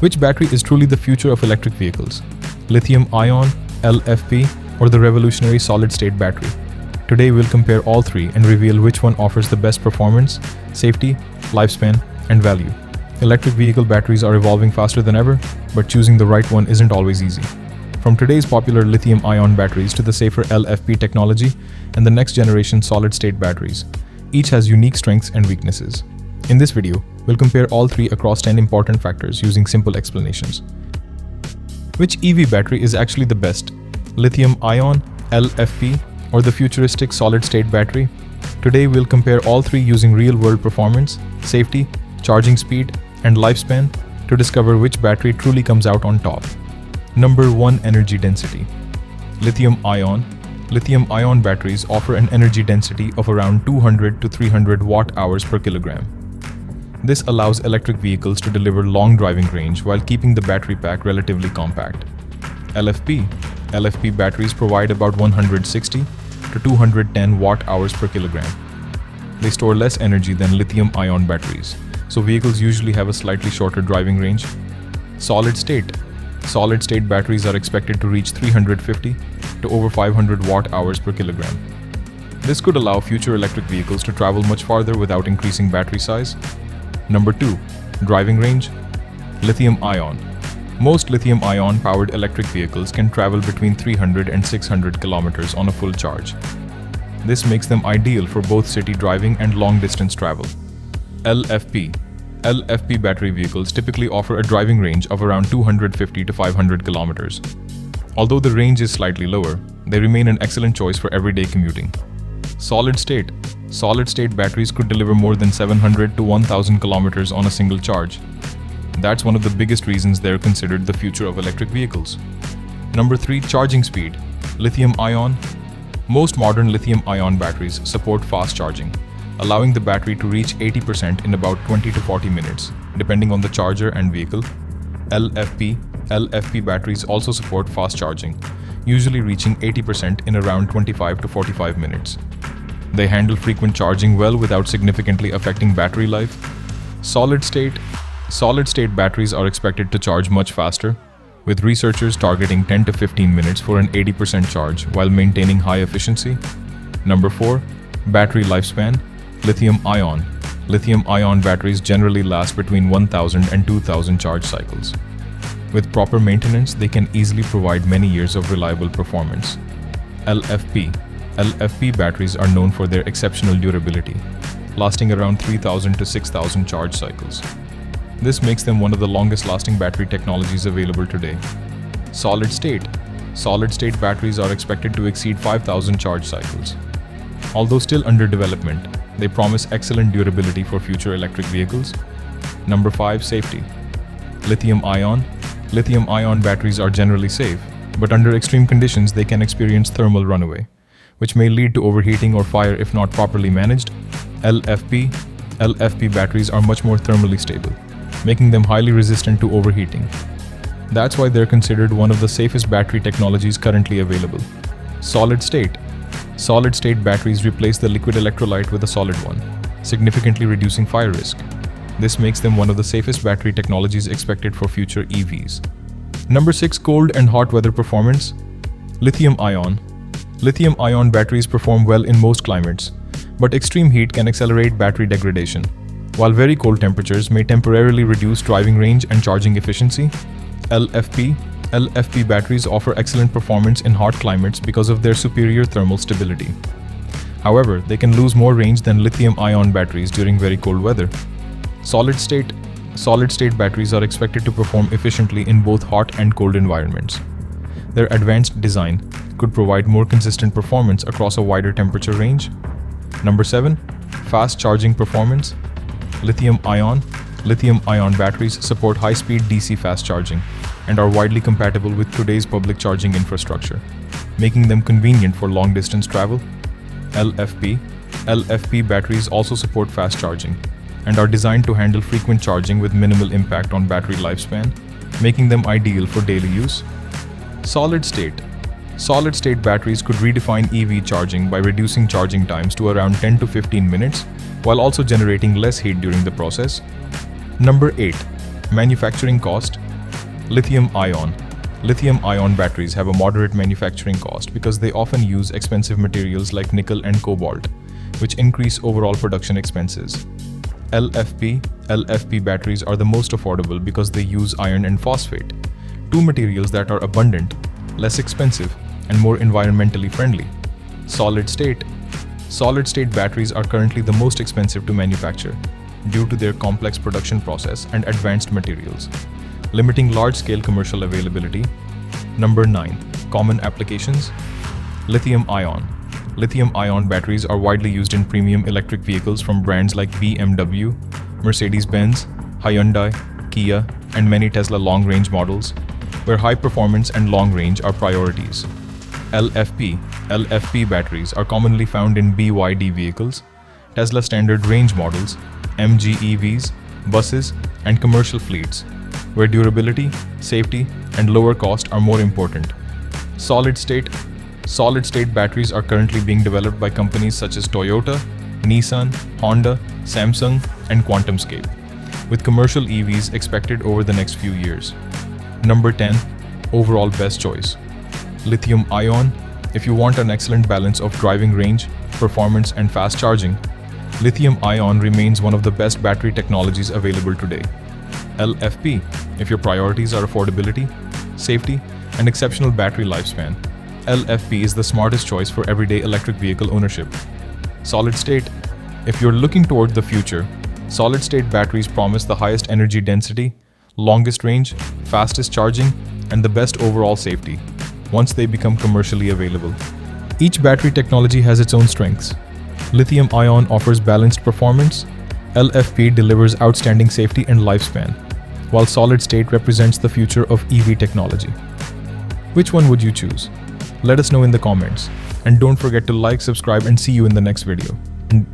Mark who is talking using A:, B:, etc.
A: Which battery is truly the future of electric vehicles? Lithium-ion, LFP, or the revolutionary solid-state battery? Today we'll compare all three and reveal which one offers the best performance, safety, lifespan, and value. Electric vehicle batteries are evolving faster than ever, but choosing the right one isn't always easy. From today's popular lithium-ion batteries to the safer LFP technology and the next-generation solid-state batteries, each has unique strengths and weaknesses. In this video, we'll compare all three across 10 important factors using simple explanations. Which EV battery is actually the best? Lithium-ion, LFP, or the futuristic solid-state battery? Today we'll compare all three using real-world performance, safety, charging speed, and lifespan to discover which battery truly comes out on top. Number 1. Energy density. Lithium-ion. Lithium-ion batteries offer an energy density of around 200 to 300 watt-hours per kilogram. This allows electric vehicles to deliver long driving range while keeping the battery pack relatively compact. LFP. LFP batteries provide about 160 to 210 watt-hours per kilogram. They store less energy than lithium-ion batteries, so vehicles usually have a slightly shorter driving range. Solid-state. Solid-state batteries are expected to reach 350 to over 500 watt-hours per kilogram. This could allow future electric vehicles to travel much farther without increasing battery size. Number 2. Driving range. Lithium-ion. Most lithium-ion powered electric vehicles can travel between 300 and 600 kilometers on a full charge. This makes them ideal for both city driving and long-distance travel. LFP. LFP battery vehicles typically offer a driving range of around 250 to 500 kilometers. Although the range is slightly lower, they remain an excellent choice for everyday commuting. Solid-state. Solid-state batteries could deliver more than 700 to 1000 kilometers on a single charge. That's one of the biggest reasons they're considered the future of electric vehicles. Number 3. Charging speed. Lithium-ion. Most modern lithium-ion batteries support fast charging, allowing the battery to reach 80% in about 20 to 40 minutes, depending on the charger and vehicle. LFP batteries also support fast charging, usually reaching 80% in around 25 to 45 minutes. They handle frequent charging well without significantly affecting battery life. Solid-state batteries are expected to charge much faster, with researchers targeting 10 to 15 minutes for an 80% charge while maintaining high efficiency. Number 4. Battery lifespan. Lithium-ion. Lithium-ion batteries generally last between 1000 and 2000 charge cycles. With proper maintenance, they can easily provide many years of reliable performance. LFP batteries are known for their exceptional durability, lasting around 3000 to 6000 charge cycles. This makes them one of the longest-lasting battery technologies available today. Solid-state batteries are expected to exceed 5000 charge cycles. Although still under development, they promise excellent durability for future electric vehicles. Number 5. Safety. Lithium-ion batteries are generally safe, but under extreme conditions they can experience thermal runaway, which may lead to overheating or fire if not properly managed. LFP batteries are much more thermally stable, making them highly resistant to overheating. That's why they're considered one of the safest battery technologies currently available. Solid-state batteries replace the liquid electrolyte with a solid one, significantly reducing fire risk. This makes them one of the safest battery technologies expected for future EVs. Number 6. Cold and hot weather performance. Lithium-ion batteries perform well in most climates, but extreme heat can accelerate battery degradation, while very cold temperatures may temporarily reduce driving range and charging efficiency. LFP batteries offer excellent performance in hot climates because of their superior thermal stability. However, they can lose more range than lithium-ion batteries during very cold weather. Solid-state batteries are expected to perform efficiently in both hot and cold environments. Their advanced design could provide more consistent performance across a wider temperature range. Number 7. Fast charging performance. Lithium-ion batteries support high-speed DC fast charging and are widely compatible with today's public charging infrastructure, making them convenient for long-distance travel. LFP batteries also support fast charging and are designed to handle frequent charging with minimal impact on battery lifespan, making them ideal for daily use. Solid-state batteries could redefine EV charging by reducing charging times to around 10 to 15 minutes, while also generating less heat during the process. Number 8. Manufacturing cost. Lithium-Ion. Lithium-ion batteries have a moderate manufacturing cost because they often use expensive materials like nickel and cobalt, which increase overall production expenses. LFP batteries are the most affordable because they use iron and phosphate, two materials that are abundant, less expensive, and more environmentally friendly. Solid-state batteries are currently the most expensive to manufacture due to their complex production process and advanced materials, limiting large-scale commercial availability. Number 9. Common applications. Lithium-ion. Lithium-ion batteries are widely used in premium electric vehicles from brands like BMW, Mercedes-Benz, Hyundai, Kia, and many Tesla long-range models, where high performance and long range are priorities. LFP batteries are commonly found in BYD vehicles, Tesla standard range models, MG EVs, buses, and commercial fleets, where durability, safety, and lower cost are more important. Solid-state batteries are currently being developed by companies such as Toyota, Nissan, Honda, Samsung, and QuantumScape, with commercial EVs expected over the next few years. Number 10. Overall best choice. Lithium-ion. If you want an excellent balance of driving range, performance, and fast charging, lithium-ion remains one of the best battery technologies available today. LFP. If your priorities are affordability, safety, and exceptional battery lifespan, LFP is the smartest choice for everyday electric vehicle ownership. Solid-state. If you're looking toward the future, solid-state batteries promise the highest energy density, longest range, fastest charging, and the best overall safety once they become commercially available. Each battery technology has its own strengths. Lithium-ion offers balanced performance, LFP delivers outstanding safety and lifespan, while solid-state represents the future of EV technology. Which one would you choose? Let us know in the comments. And don't forget to like, subscribe, and see you in the next video. And